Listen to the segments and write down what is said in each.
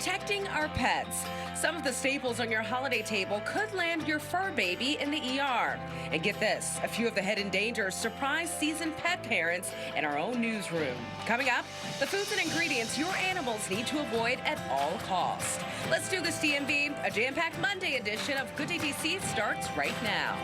Protecting our pets. Some of the staples on your holiday table could land your fur baby in the ER. And get this, a few of the hidden dangers surprise seasoned pet parents in our own newsroom. Coming up, the foods and ingredients your animals need to avoid at all costs. Let's do this, DMV. A jam-packed Monday edition of Good Day DC starts right now.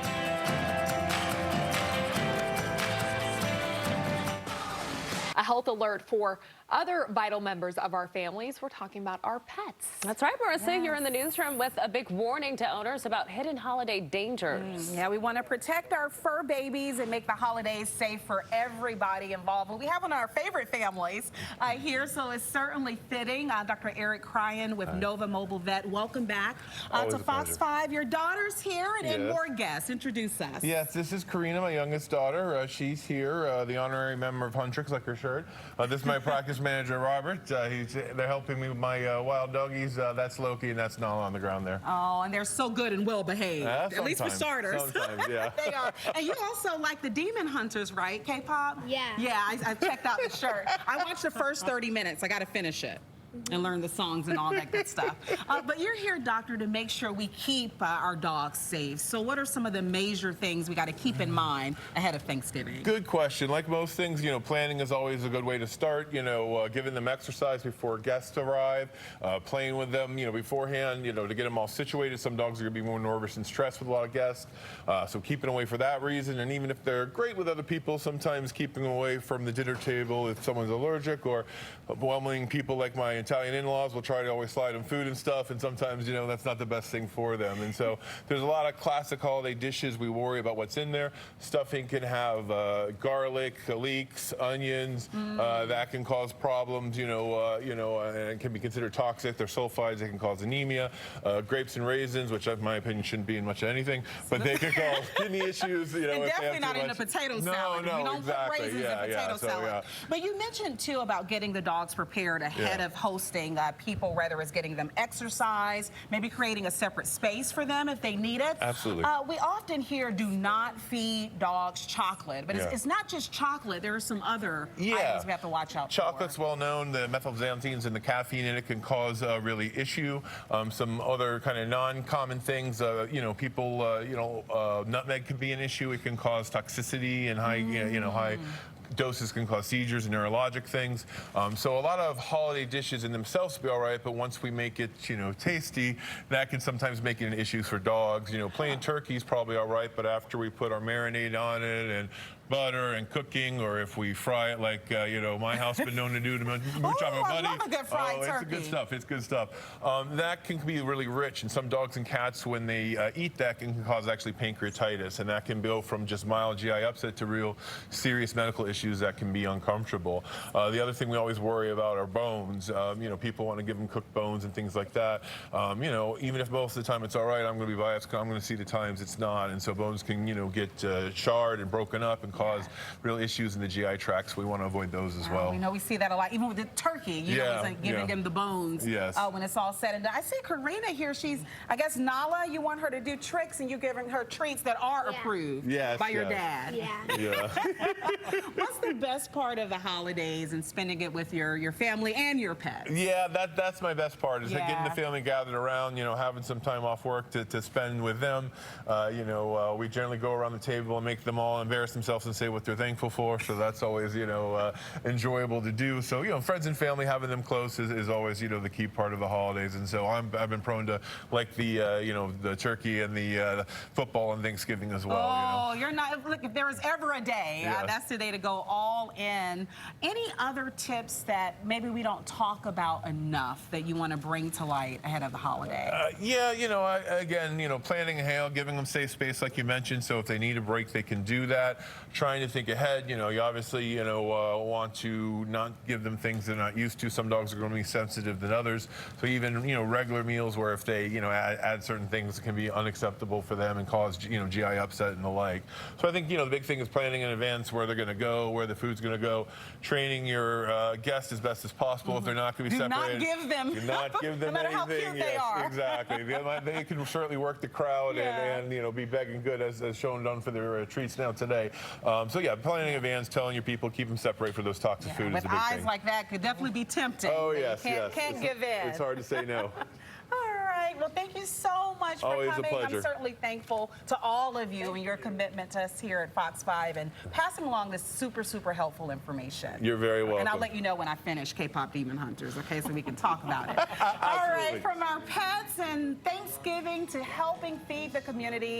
A health alert for other vital members of our families. We're talking about our pets. That's right, Marissa. Yes. You're in the newsroom with a big warning to owners about hidden holiday dangers. Yeah, we want to protect our fur babies and make the holidays safe for everybody involved. Well, we have one of our favorite families here, so it's certainly fitting. Dr. Eric Cryan with Nova Mobile Vet. Welcome back to Fox 5. Your daughter's here and more guests. Introduce us. Yes, this is Carina, my youngest daughter. She's here, the honorary member of Huntrix, like her shirt. This is my practice manager, Robert. They're helping me with my wild doggies. That's Loki and that's Nala on the ground there. Oh, and they're so good and well behaved. At least for starters. Sometimes, yeah. They are. And you also like the Demon Hunters, right, K-Pop? Yeah. Yeah, I checked out the shirt. I watched the first 30 minutes. I got to finish it and learn the songs and all that good stuff. But you're here, doctor, to make sure we keep our dogs safe. So what are some of the major things we got to keep in mind ahead of Thanksgiving? Good question. Like most things, planning is always a good way to start. Giving them exercise before guests arrive, playing with them, beforehand, to get them all situated. Some dogs are going to be more nervous and stressed with a lot of guests. So keeping away for that reason. And even if they're great with other people, sometimes keeping away from the dinner table if someone's allergic, or overwhelming people like my Italian in-laws will try to always slide them food and stuff, and sometimes, that's not the best thing for them. And so there's a lot of classic holiday dishes. We worry about what's in there. Stuffing can have garlic, leeks, onions. That can cause problems, and can be considered toxic. They're sulfides. They can cause anemia. Grapes and raisins, which in my opinion shouldn't be in much of anything, but they can cause kidney issues. And definitely not in a potato salad. No, We don't exactly. put raisins in potato salad. But you mentioned, too, about getting the dogs prepared ahead of hosting people, whether it's getting them exercise, maybe creating a separate space for them if they need it. Absolutely. We often hear do not feed dogs chocolate, but it's not just chocolate. There are some other items we have to watch out for. Chocolate's well known. The methylxanthines and the caffeine in it can cause a really issue. Some other kind of non-common things, nutmeg can be an issue. It can cause toxicity and high doses can cause seizures and neurologic things. So a lot of holiday dishes in themselves will be all right, but once we make it, tasty, that can sometimes make it an issue for dogs. Plain turkey is probably all right, but after we put our marinade on it and butter and cooking, or if we fry it like, my house has been known to do to my buddy. I love a good fried turkey. It's good stuff. It's good stuff. That can be really rich, and some dogs and cats, when they eat that, can cause actually pancreatitis, and that can go from just mild GI upset to real serious medical issues that can be uncomfortable. The other thing we always worry about are bones. People want to give them cooked bones and things like that. Even if most of the time it's all right, I'm going to be biased. I'm going to see the times it's not, and so bones can, get charred and broken up and cause real issues in the GI tracts. We want to avoid those as well. We know we see that a lot, even with the turkey. Giving them the bones when it's all said and done. I see Carina here. She's, I guess, Nala. You want her to do tricks, and you're giving her treats that are approved by your dad. Yeah. What's the best part of the holidays and spending it with your family and your pets? Yeah, that's my best part, is getting the family gathered around, having some time off work to spend with them. We generally go around the table and make them all embarrass themselves and say what they're thankful for, so that's always, enjoyable to do. So, friends and family, having them close is always, the key part of the holidays. And so I've been prone to like the, the turkey and the football and Thanksgiving as well. Oh, you're not, look, if there was ever a day, that's the day to go all in. Any other tips that maybe we don't talk about enough that you want to bring to light ahead of the holiday? Again, planning ahead, giving them safe space like you mentioned, so if they need a break, they can do that. Trying to think ahead, you obviously, want to not give them things they're not used to. Some dogs are going to be sensitive than others. So even, regular meals where if they, add certain things, it can be unacceptable for them and cause, GI upset and the like. So I think, the big thing is planning in advance where they're going to go, where the food's going to go, training your guests as best as possible. If they're not going to be separated. Do not give them no matter anything. how cute they are. Exactly. They can certainly work the crowd and be begging good, as shown done for their treats now today. So yeah, planning in advance, telling your people, keep them separate for those toxic food is With a big eyes thing. like that could definitely be tempting. Oh but you yes, yes. Can't give in. It's hard to say no. All right. Well, thank you so much for Always a coming. pleasure. I'm certainly thankful to all of you and your commitment to us here at Fox 5 and passing along this super, super helpful information. You're very welcome. And I'll let you know when I finish K-pop Demon Hunters, okay, so we can talk about it. All Absolutely. right, from our pets and Thanksgiving to helping feed the community,